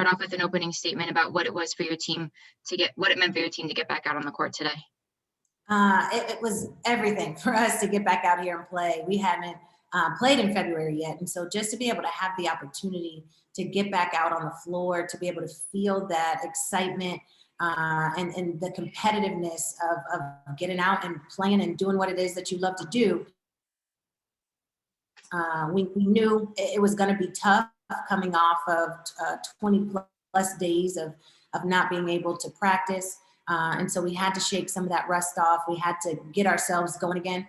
start off with an opening statement about what it was for your team what it meant for your team to get back out on the court today. It was everything for us to get back out here and play. We hadn't played in February yet. And so just to be able to have the opportunity to get back out on the floor, to be able to feel that excitement and the competitiveness of getting out and playing and doing what it is that you love to do. We knew it was going to be tough coming off of 20 plus days of not being able to practice. And so we had to shake some of that rust off. We had to get ourselves going again.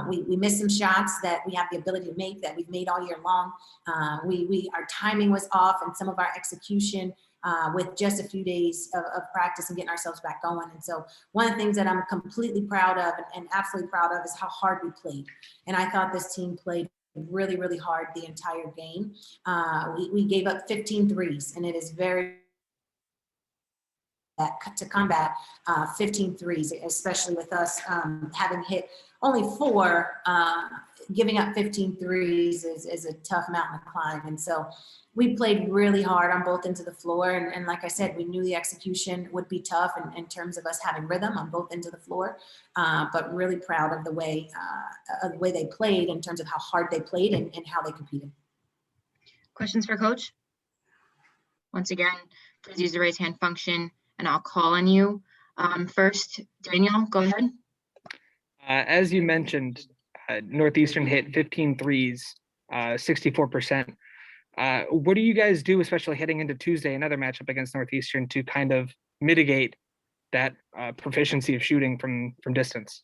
We missed some shots that we have the ability to make that we've made all year long. Our timing was off and some of our execution with just a few days of practice and getting ourselves back going. And so one of the things that I'm completely proud of and absolutely proud of is how hard we played. And I thought this team played really, really hard the entire game. We gave up 15 threes, and it is very to combat 15 threes, especially with us having hit only 4, giving up 15 threes is a tough mountain to climb. And so we played really hard on both ends of the floor. And like I said, we knew the execution would be tough in terms of us having rhythm on both ends of the floor, but really proud of the way they played in terms of how hard they played and how they competed. Questions for Coach? Once again, please use the raise hand function and I'll call on you. First, Daniel, go ahead. As you mentioned, Northeastern hit 15 threes, 64%. What do you guys do, especially heading into Tuesday, another matchup against Northeastern, to kind of mitigate that proficiency of shooting from distance?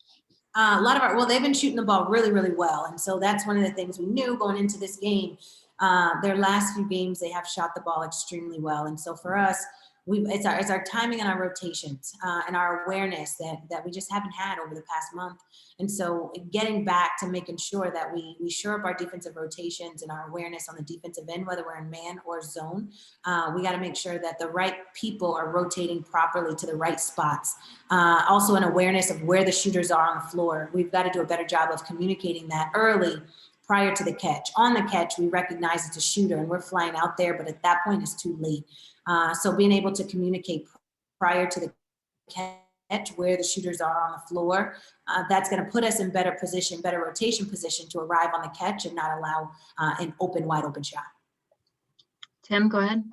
They've been shooting the ball really, really well. And so that's one of the things we knew going into this game. Their last few games, they have shot the ball extremely well. And so for us, it's our timing and our rotations and our awareness that we just haven't had over the past month. And so getting back to making sure that we shore up our defensive rotations and our awareness on the defensive end, whether we're in man or zone, we got to make sure that the right people are rotating properly to the right spots. Also an awareness of where the shooters are on the floor. We've got to do a better job of communicating that early prior to the catch. On the catch, we recognize it's a shooter and we're flying out there, but at that point it's too late. So being able to communicate prior to the catch where the shooters are on the floor, that's going to put us in better rotation position to arrive on the catch and not allow an wide open shot. Tim, go ahead.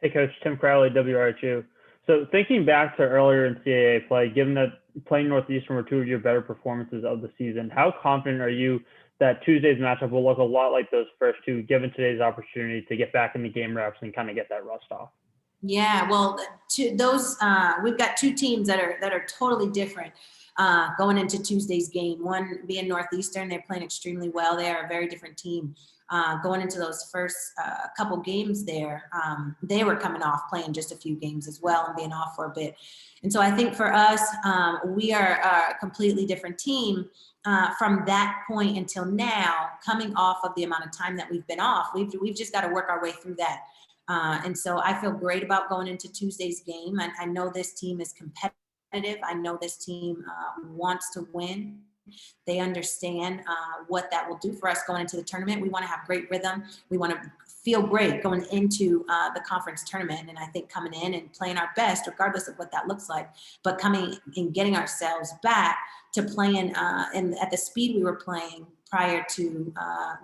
Hey, Coach. Tim Crowley, WRHU. So thinking back to earlier in CAA play, given that playing Northeastern were 2 of your better performances of the season, how confident are you that Tuesday's matchup will look a lot like those first 2, given today's opportunity to get back in the game reps and kind of get that rust off? Yeah, well, we've got 2 teams that are totally different going into Tuesday's game. One being Northeastern, they're playing extremely well. They are a very different team. Going into those first couple games there, they were coming off playing just a few games as well and being off for a bit. And so I think for us, we are a completely different team from that point until now, coming off of the amount of time that we've been off. We've just got to work our way through that. And so I feel great about going into Tuesday's game. I know this team is competitive. I know this team wants to win. They understand what that will do for us going into the tournament. We want to have great rhythm. We want to feel great going into the conference tournament. And I think coming in and playing our best, regardless of what that looks like, but coming and getting ourselves back to playing at the speed we were playing prior to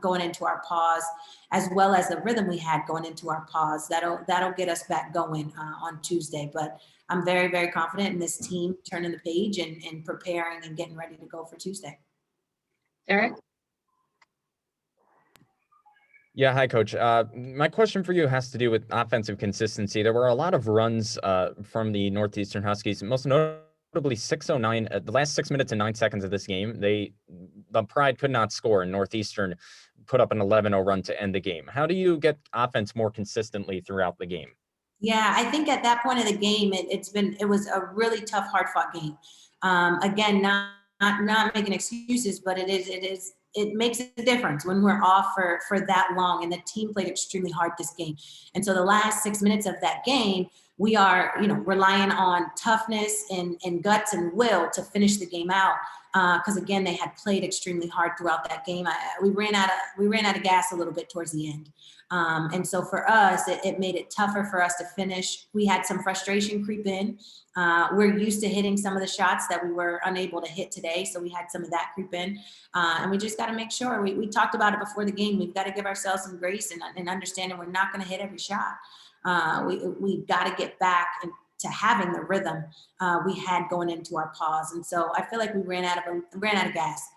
going into our pause, as well as the rhythm we had going into our pause, that'll get us back going on Tuesday. But I'm very, very confident in this team turning the page and preparing and getting ready to go for Tuesday. Eric? Yeah, hi, Coach. My question for you has to do with offensive consistency. There were a lot of runs from the Northeastern Huskies, most notably 6:09. The last 6 minutes and 9 seconds of this game, the Pride could not score, and Northeastern put up an 11-0 run to end the game. How do you get offense more consistently throughout the game? Yeah, I think at that point of the game, it was a really tough, hard-fought game. Again, not making excuses, but it makes a difference when we're off for that long, and the team played extremely hard this game. And so the last 6 minutes of that game, we are, relying on toughness and guts and will to finish the game out. Because again, they had played extremely hard throughout that game. We ran out of gas a little bit towards the end. And so for us, it made it tougher for us to finish. We had some frustration creep in. We're used to hitting some of the shots that we were unable to hit today. So we had some of that creep in. And we just got to make sure, we talked about it before the game. We've got to give ourselves some grace and understanding we're not going to hit every shot. We've got to get back to having the rhythm we had going into our pause. And so I feel like we ran out of gas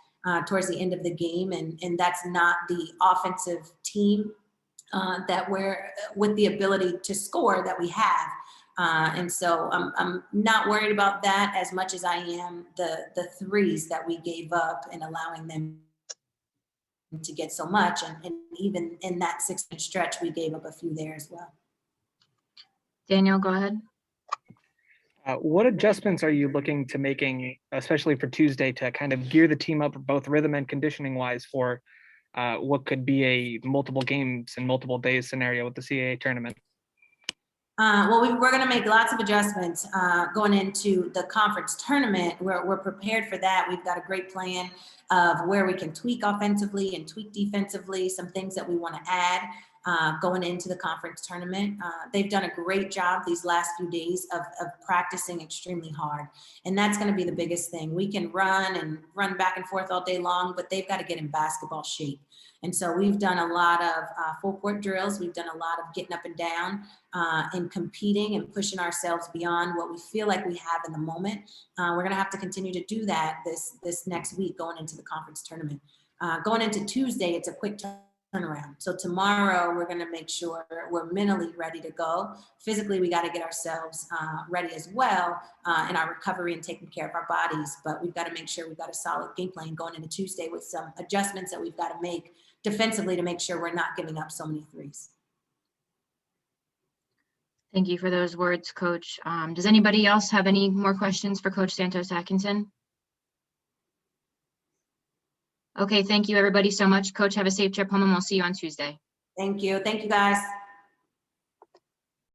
towards the end of the game. And that's not the offensive team that we're with the ability to score that we have. And so I'm not worried about that as much as I am the threes that we gave up and allowing them to get so much. And even in that 6-minute stretch, we gave up a few there as well. Daniel, go ahead. What adjustments are you looking to making, especially for Tuesday, to kind of gear the team up both rhythm and conditioning wise for what could be a multiple games and multiple days scenario with the CAA tournament? Well, we're going to make lots of adjustments going into the conference tournament. We're prepared for that. We've got a great plan of where we can tweak offensively and tweak defensively, some things that we want to add going into the conference tournament. They've done a great job these last few days of practicing extremely hard. And that's going to be the biggest thing. We can run back and forth all day long, but they've got to get in basketball shape. And so we've done a lot of full court drills. We've done a lot of getting up and down and competing and pushing ourselves beyond what we feel like we have in the moment. We're going to have to continue to do that this next week going into the conference tournament. Going into Tuesday, it's a quick turnaround. So tomorrow we're going to make sure we're mentally ready to go. Physically, we got to get ourselves ready as well in our recovery and taking care of our bodies. But we've got to make sure we've got a solid game plan going into Tuesday with some adjustments that we've got to make defensively to make sure we're not giving up so many threes. Thank you for those words, Coach. Does anybody else have any more questions for Coach Santos Atkinson? Okay, thank you everybody so much. Coach, have a safe trip home and we'll see you on Tuesday. Thank you. Thank you, guys.